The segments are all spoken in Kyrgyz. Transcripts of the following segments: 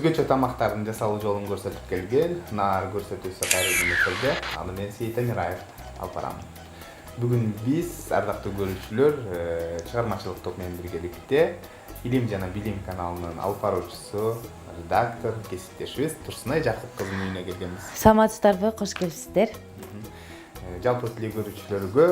өзгөчө тамактардын жасалуу жолун көрсөтүп келген Нар көрсөтүүсү кайрылуу эфирде. Аны мен Сейит Амираев алып барамын. Бүгүн биз ардактуу көрүүчүлөр чыгармачылык топ менен биргеликте Илим жана билим каналынын алып баруучусу, редактор, кесиптешибиз Турсунай Жакып кызынын үйүнө келгенбиз. Саламатсыздарбы, кош келипсиздер. Жалпы телекөрүүчүлөргө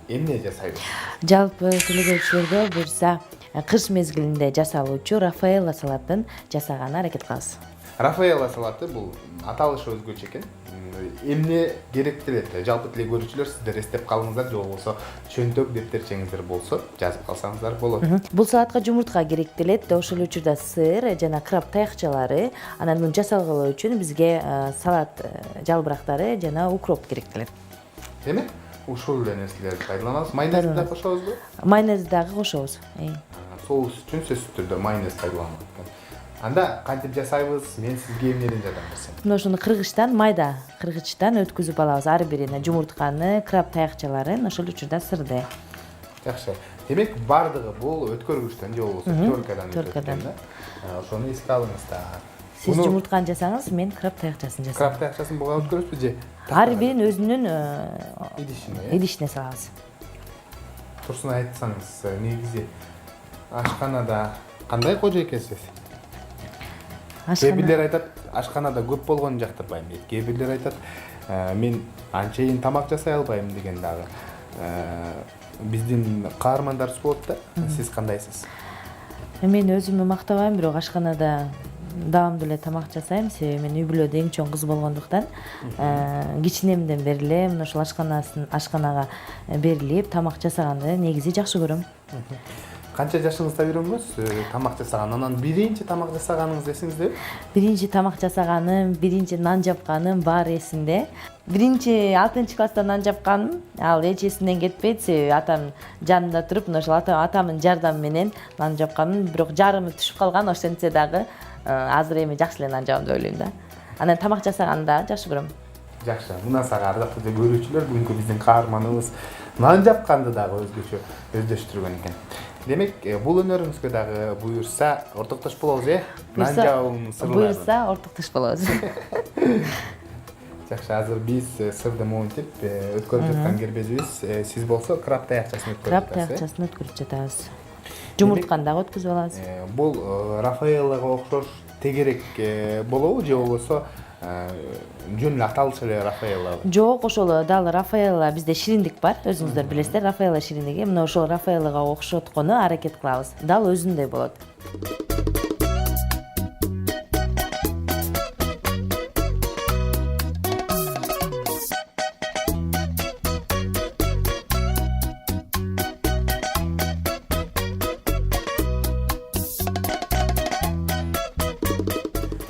эмне жасайбыз? Жалпы телекөрүүчүлөргө буюрса кыш мезгилинде жасалуучу Рафаэлло салатын жасаганды аракет кылабыз. Рафаэлло салаты бул аталышы өзгөчө экен. Эмне керектелет? Жалпы телекөрүүчүлөр сиздер эстеп калыңыздар, же болбосо чөнтөк дептерчеңиздер болсо жазып калсаңыздар болот. Бул салатка жумуртка керектелет, ошол учурда сыр жана краб таякчалары, анан муну жасалгылоо үчүн бизге салат жалбырактары жана укроп керектелет. Демек, ушул эле нерселерди пайдаланабыз. Майонезди да кошобузбу? Майонезди дагы кошобуз. Соус үчүн сөзсүз түрдө майонез пайдаланылат экен. Анда кантип жасайбыз? Мен сизге эмнеден жардам берсем? Мына ошону кыргычтан, майда кыргычтан өткүзүп алабыз. Ар бирине жумуртканы, краб таякчаларын, ошол учурда сырды. Жакшы. Демек, бардыгы бул өткөргүчтөн же болбосо теркадан өткөргөн да. Ошону эске алыңыз да. Сиз жумуртканы жасаңыз, мен краб таякчасын жасайм. Краб таякчасын буга өткөрөбүзбү же? Ар бирин өзүнүн идишине салабыз. Турсунай айтсаңыз, негизи ашканада кандай кожо экенсиз? Кээ бирлер айтат, ашканада көп болгонун жактырбайм дейт. Кээ бирлер айтат, мен анчейин тамак жасай албайм деген дагы. Биздин каармандарыбыз болот да. Сиз кандайсыз? Мен өзүмдү мактабайм, бирок ашканада даамдуу эле тамак жасайм. Себеби мен үй бүлөдө эң чоң кыз болгондуктан, кичинемден бери эле мына ушул ашканага берилип тамак жасаганды негизи жакшы көрөм. Канча жашыңызда үйрөнгөнсүз тамак жасаганды? Анан биринчи тамак жасаганыңыз эсиңиздеби? Биринчи тамак жасаганым, биринчи нан жапканым баары эсимде. Биринчи 6-класста нан жапканым, ал эч эсимден кетпейт. Себеби атам жанымда туруп, мына ошол атамдын жардамы менен нан жапканым, бирок жарымы түшүп калган, ошентсе дагы азыр эми жакшы эле нан жабам деп ойлойм да. Анан тамак жасаганды жакшы көрөм. Жакшы. Мына сага ардактуу көрүүчүлөр, бүгүнкү биздин каарманыбыз нан жапканды дагы өзгөчө өздөштүргөн экен. Демек, бул өнөрүңүзгө дагы буюрса ортоктош болобуз, Нан жабуунун сырлары. Буюрса ортоктош болобуз. Жакшы, азыр биз сырды монтип өткөрүп жаткан кербезибиз. Сиз болсо краб таякчасын өткөрүп Краб жатасыз. таякчасын өткөрүп жатабыз. Жумуртканы дагы өткөзүп алабыз. Бул Рафаэллого окшош тегерек болобу, же болбосо жөн эле аталышы эле Рафаэлло? Жок, ошол дал Рафаэлло, бизде шириндик бар, өзүңүздөр билесиздер, Рафаэлло шириндиги. Мына ошол Рафаэллого окшоткону аракет кылабыз. Дал өзүндөй болот.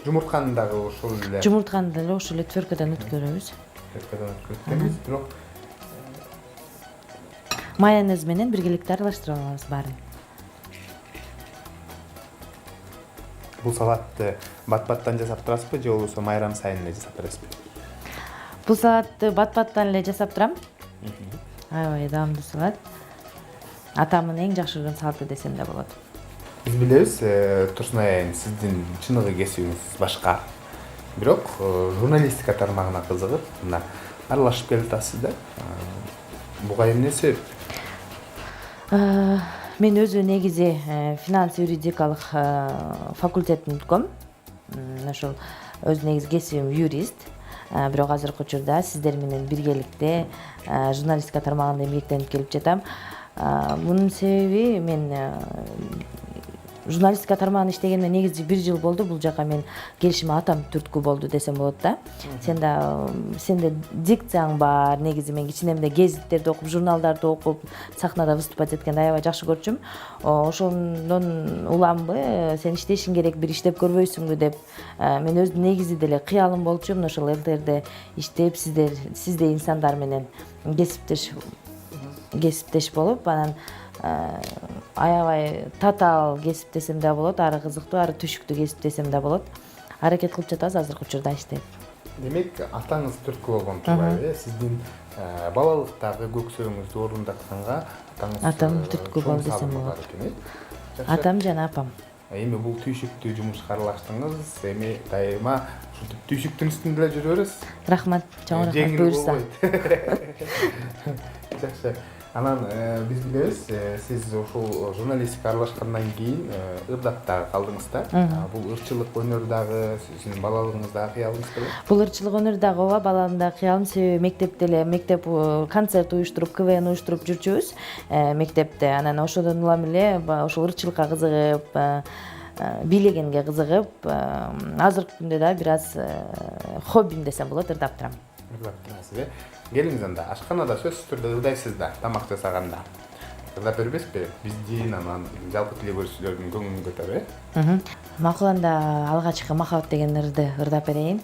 Жумуртканы дагы ошол эле. Жумуртканы деле ошол эле тверкадан өткөрөбүз. Бирок Майонез менен биргеликте аралаштырып алабыз баарын. бул салатты бат-баттан жасап турасызбы, же болбосо майрам сайын эле жасап бересизби? Бул салатты бат-баттан эле жасап турам. Аябай даамдуу салат. Атамдын эң жакшы көргөн салаты десем да болот. Биз билебиз, Турсунай айым, сиздин чыныгы кесибиңиз башка. Бирок журналистика тармагына кызыгып, мына аралашып келип атасыз да. Буга эмне себеп? Мен өзү негизи финанс юридикалык факультетин бүткөм. Ошол өз негизи кесибим юрист. Бирок азыркы учурда сиздер менен биргеликте журналистика тармагында эмгектенип келип жатам. Мунун себеби мен журналистика тармагында иштегениме негизи 1 жыл болду. Бул жака мен келишиме атам түрткү болду десем болот да. Сенде дикцияң бар. Негизи мен кичинемде гезиттерди окуп, журналдарды окуп, сахнада выступать эткенди аябай жакшы көрчүм. Ошондон уламбы, сен иштешиң керек, бир иштеп көрбөйсүңбү деп. Мен өз негизи деле кыялым болчу, мына ошол ЛТРде иштеп, сиздей инсандар менен кесиптеш болуп, анан аябай татаал кесип десем да болот, ары кызыктуу, ары түшүктүү кесип десем да болот. Аракет кылып жатабыз азыркы учурда иштеп. Демек, атаңыз түрткү болгон турбайбы? Сиздин балалыктагы көксөрүңүздү орундатканга атаңыз Атам түрткү болду десем болот. Атам жана апам. Эми бул түйшүктүү жумушка аралаштыңыз. Эми дайыма ушинтип түйшүктүн үстүндө эле жүрөбүз. Рахмат, чоң рахмат, буюрса. Жакшы. Анан биз билебиз, сиз ушул журналистикага аралашкандан кийин ырдапта калдыңыз да. Бул ырчылык өнөр дагы сиздин балалыгыңыздагы кыялыңыз беле? Бул ырчылык өнөр дагы ооба балалыгымдагы кыялым, себеби мектепте эле концерт уюштуруп, КВН уюштуруп жүрчүбүз мектепте. Анан ошодон улам эле ошол ырчылыкка кызыгып, бийлегенге кызыгып, азыркы күндө да бир аз хоббим десем болот, ырдап турам. Ырдап турасыз, Келиңиз анда, ашканада сөзсүз түрдө ырдайсыз да, тамак жасаганда. Ырдап бербесизби? Биздин анан жалпы тиле көрүүчүлөрдүн көңүлүн көтөрүп, Макул, анда алгачкы махабат деген ырды ырдап берейин.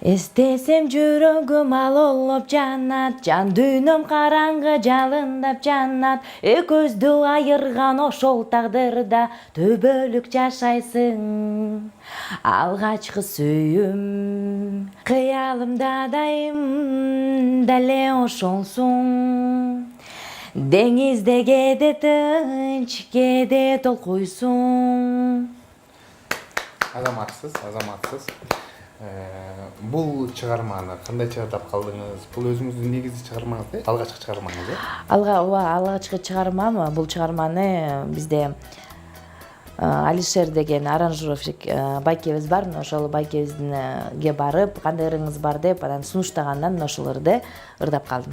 Эстесем жүрөгүм алоолоп жанат, жан дүйнөм караңгы жалындап жанат. Экөөбүздү айырган ошол тагдырда төбөлүк жашайсың. Алгачкы сүйүүм кыялымда дайым дале ошолсуң. Деңизде кээде тынч, кээде толкуйсуң. Азаматсыз. Бул чыгарманы кандай чыгарып калдыңыз? Бул өзүңүздүн негизги чыгармаңыз, алгачкы чыгармаңыз, Алгачкы чыгармам. Бул чыгарманы бизде Алишер деген аранжировщик байкебиз бар. Ошол байкебизге барып, кандай ырыңыз бар деп, анан сунуштагандан ошол ырды ырдап калдым.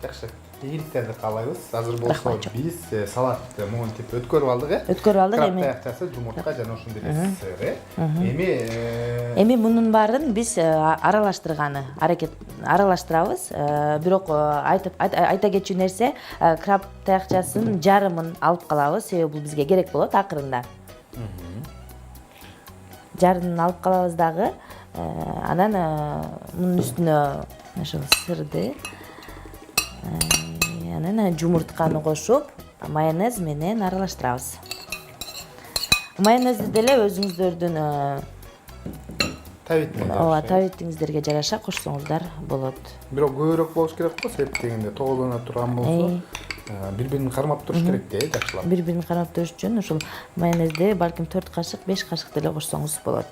Жакшы. Ийгиликтерди каалайбыз. Азыр болсо биз салатты монтип өткөрүп алдык, Өткөрүп алдык. Эми таякчасы, жумуртка жана ошондой эле сыр. Эми мунун баарын биз аралаштырабыз. Бирок айта кетчү нерсе, краб таякчасын жарымын алып калабыз, себеби бул бизге керек болот акырында. Жарымын алып калабыз дагы. Анан мунун үстүнө ошол сырды, анан жумуртканы кошуп, майонез менен аралаштырабыз. Майонезди деле өзүңүздөрдүн табитиңиздерге жараша кошсоңуздар болот. Бирок көбүрөөк болуш керек го, себеби дегенде тоголоно турган болсо, бири-бирин кармап туруш керек да, жакшылап. Бири-бирин кармап туруш үчүн ушул майонезди балким 4 кашык, 5 кашык деле кошсоңуз болот.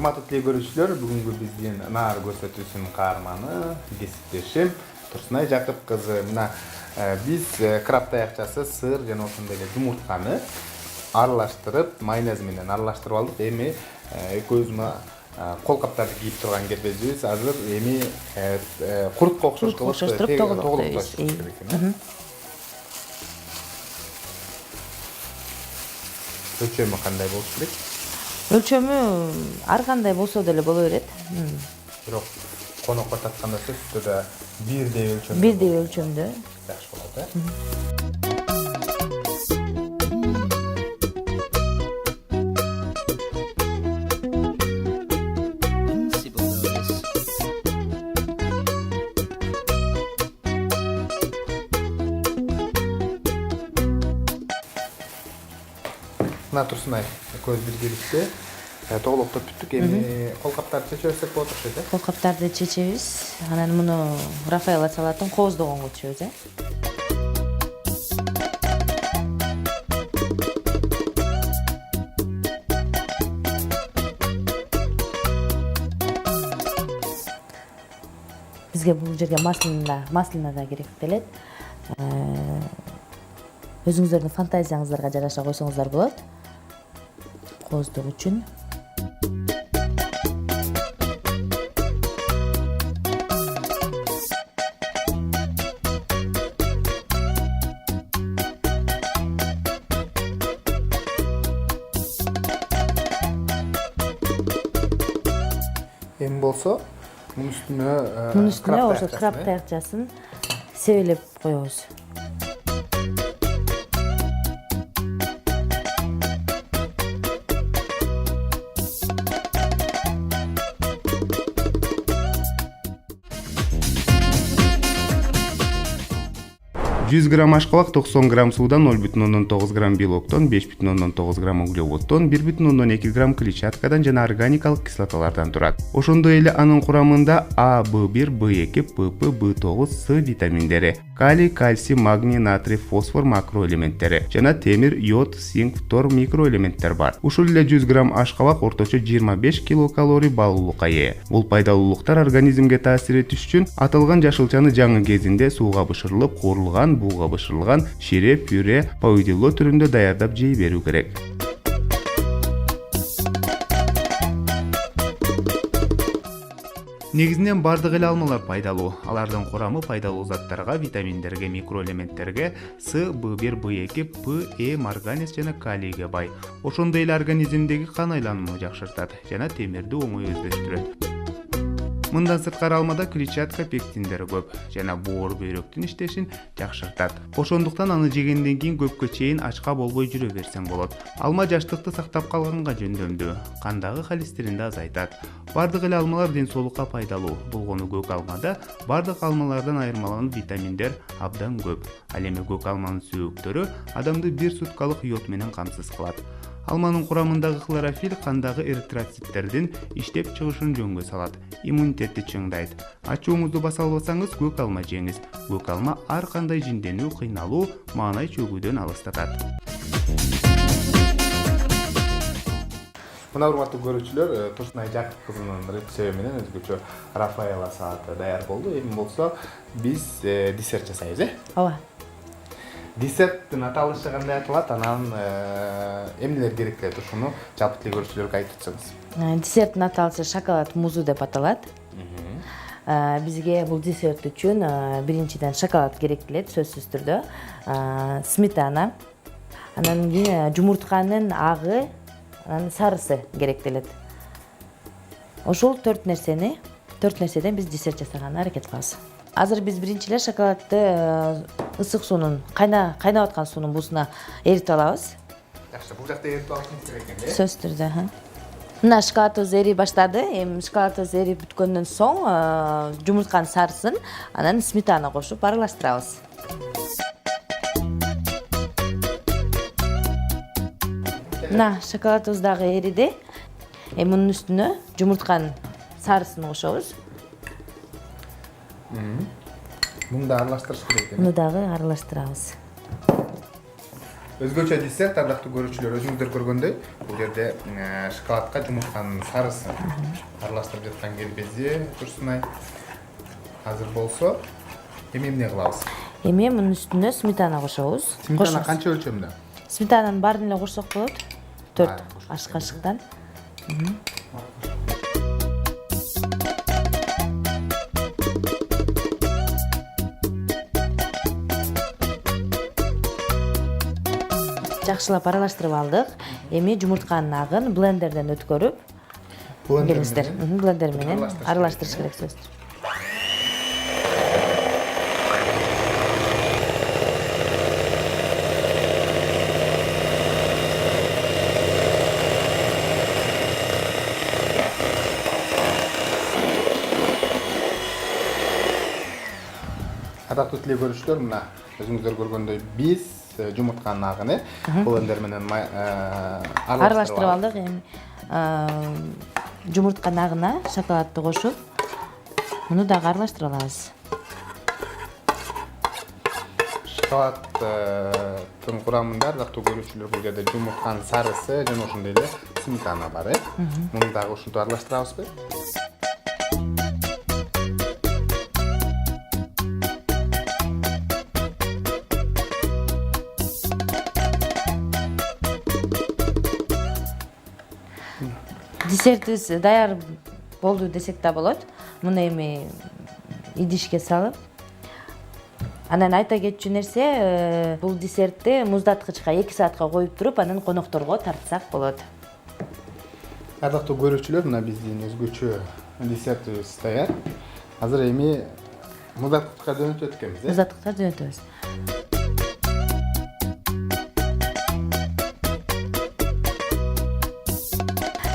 Урматтуу тиле көрүүчүлөр, бүгүнкү биздин наар көрсөтүүсүнүн каарманы кесиптешим Турсунай Жакып кызы. Мына биз краб таякчасы, сыр жана ошондой эле жумуртканы аралаштырып, майонез менен аралаштырып алдык. Эми экөөбүз кол каптарды кийип турган кербезибиз. Азыр эми курутка окшош кылып тоголуктойбуз. Өлчөмү кандай болуш керек? Өлчөмү ар кандай болсо деле боло берет. Бирок конокко татканда сөзсүз түрдө бирдей өлчөмдө жакшы болот, Мына Турсунай, экөөбүз биргеликте тоголоктоп бүттүк. Эми кол каптарды чече берсек болот окшойт, Кол каптарды чечебиз. Анан муну Рафаэлла салатын кооздогонго түшөбүз, Бизге бул жерге маслина да керек келет. Өзүңүздөрдүн фантазияңыздарга жараша койсоңуздар болот. Кооздук үчүн. Эми болсо мунун үстүнө ошо краб таякчасын себелеп коебуз. 100 грамм ашкабак 90 грамм суудан 0,9 грамм белоктон, 5,9 грамм углеводдон, 1,2 грамм клетчаткадан жана органикалык кислоталардан турат. Ошондой эле анын курамында А, B1, B2, ПП, B9, С витаминдери, калий, кальций, магний, натрий, фосфор макроэлементтери жана темир, йод, цинк, фтор микроэлементтер бар. Ушул эле 100 грамм ашкабак орточо 25 килокалорий баалуулукка ээ. Бул пайдалуулуктар организмге таасир этиш үчүн аталган жашылчаны жаңы кезинде сууга бышырылып, куурулган, буга бышырылган шире, пюре, паудилло түрүндө даярдап жей берүү керек. Негизинен бардык эле алмалар пайдалуу. Алардын курамы пайдалуу заттарга, витаминдерге, микроэлементтерге, С, B1, B2, П, Е, марганец жана калийге бай. Ошондой эле организмдеги кан айланууну жакшыртат жана темирди оңой өздөштүрөт. Мындан сырткары алмада клетчатка, пектиндер көп жана боор бөйрөктүн иштешин жакшыртат. Ошондуктан аны жегенден кийин көпкө чейин ачка болбой жүрө берсең болот. Алма жаштыкты сактап калганга жөндөмдүү, кандагы холестеринди азайтат. Бардык эле алмалар ден соолукка пайдалуу. Болгону көк алмада бардык алмалардан айырмаланып витаминдер абдан көп. Ал эми көк алманын сөөктөрү адамды 1 суткалык йод менен камсыз кылат. Алманын курамындагы хлорофилл кандагы эритроциттердин иштеп чыгышын жөнгө салат, иммунитетти чыңдайт. Ачууңузду баса албасаңыз көк алма жеңиз. Көк алма ар кандай жинденүү, кыйналуу, маанай чөгүүдөн алыстатат. Мына урматтуу көрүүчүлөр, Турсунай Жакып кызынын рецепти менен өзгөчө Рафаэла салаты даяр болду. Эми болсо биз десерт жасайбыз, Ооба. Десерттин аталышы кандай аталат, анан эмнелер керектелет ушуну жалпы эле көрүүчүлөргө айтып өтсөңүз. Десерттин аталышы шоколад музу деп аталат. Бизге бул десерт үчүн биринчиден шоколад керектелет, сөзсүз түрдө. Сметана, анан кийин жумуртканын агы, анан сарысы керектелет. Ошол 4 нерседен биз десерт жасаганга аракет кылабыз. Азыр биз биринчи эле шоколадты ысык суунун, кайнап аткан суунун буусуна эритип алабыз. Жакшы, бул жакта эритип алышыңыз керек экен, Сөзсүз түрдө. Мына шоколадыбыз эрип баштады. Эми шоколадыбыз эрип бүткөндөн соң жумуртканын сарысын, анан сметана кошуп аралаштырабыз. Мына шоколадыбыз дагы эриди. Эми мунун үстүнө жумуртканын сарысын кошобуз. Муну да аралаштырыш керек экен. Муну дагы аралаштырабыз. Өзгөчө десерт, ардактуу көрүүчүлөр, өзүңүздөр көргөндөй, бул жерде шоколадка жумуртканын сарысын аралаштырып жаткан келбези Турсунай азыр болсо, эми эмне кылабыз? Эми мунун үстүнө сметана кошобуз. Сметана канча өлчөмдө? Сметананын баарын эле кошсок болот. 4 аш кашыктан. Жакшылап аралаштырып алдык. Эми жумуртканын агын блендерден өткөрүп, блендер менен аралаштырыш керек сөзсүз. Ардактуу теле көрүүчүлөр, мына өзүңүздөр көргөндөй биз жумуртканын агын блендер менен аралаштырып алдык. Эми жумуртканын агына шоколадты кошуп, муну дагы аралаштырып алабыз. Шоколадтын курамында ардактуу көрүүчүлөр, бул жерде жумуртканын сарысы жана ошондой эле сметана бар, Муну дагы ушинтип аралаштырабызбы? Десертибиз даяр болду десек да болот. Муну эми идишке салып, анан айта кетчү нерсе, бул десертти муздаткычка 2 саатка коюп туруп, анан конокторго тартсак болот. Ардактуу көрүүчүлөр, мына биздин өзгөчө десертибиз даяр. Азыр эми муздаткычка жөнөтөт экенбиз, Муздаткычка жөнөтөбүз.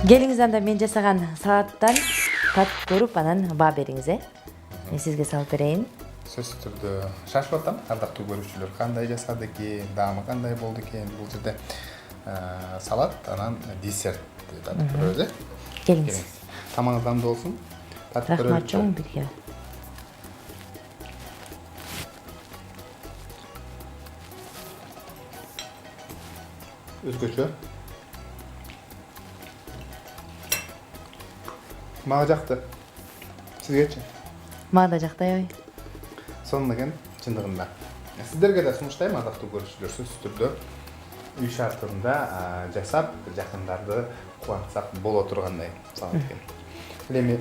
Келиңиз анда мен жасаган салаттан татып көрүп, анан баа бериңиз, Мен сизге салып берейин. сөзсүз түрдө шашып атам. Ардактуу көрүүчүлөр, кандай жасады экен, даамы кандай болду экен? Бул жерде салат, анан десерт татып көрөбүз, Келиңиз. Тамагыңыз дамдуу болсун. Татып Рахмат көрөлү. чоң бирге. Өзгөчө. Мага жакты. Сизгечи? Мага да жактайбы? Сонун экен, чындыгында. Сиздерге да сунуштайм, ардактуу көрүүчүлөр, сөзсүз түрдө үй шартында жасап, жакындарды кубантсак боло тургандай салат экен. Эми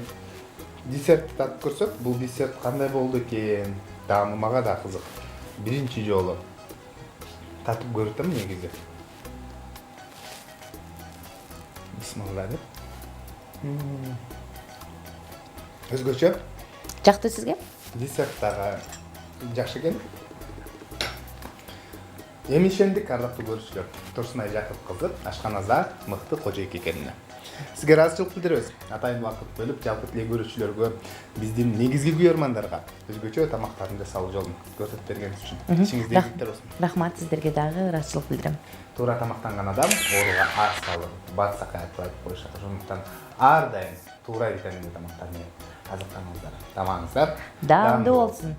десерт татып көрсөк, бул десерт кандай болду экен? Даамы мага да кызык. Биринчи жолу татып көрөтөм негизи. Бисмилла деп. Өзгөчө Жакты сизге? десерт дагы жакшы экен. Эми ишендик, ардактуу көрүүчүлөр. Турсунай Жакып кызы ашканаза мыкты кожойке экенине. Сизге ыраазычылык билдиребиз. Атайын убакыт бөлүп, жалпы теле көрүүчүлөргө, биздин негизги күйөрмандарга өзгөчө тамактарды жасоо жолун көрсөтүп бергениңиз үчүн ишиңизде ийгиликтер болсун. Рахмат, сиздерге дагы ыраазычылык билдирем. Туура тамактанган адам ооруга аз салып, бат сакаят айтып коюшат. Ошондуктан ар дайым туура витаминдүү тамактар менен азыктаныңыздар. Тамагыңыздар Даамдуу болсун.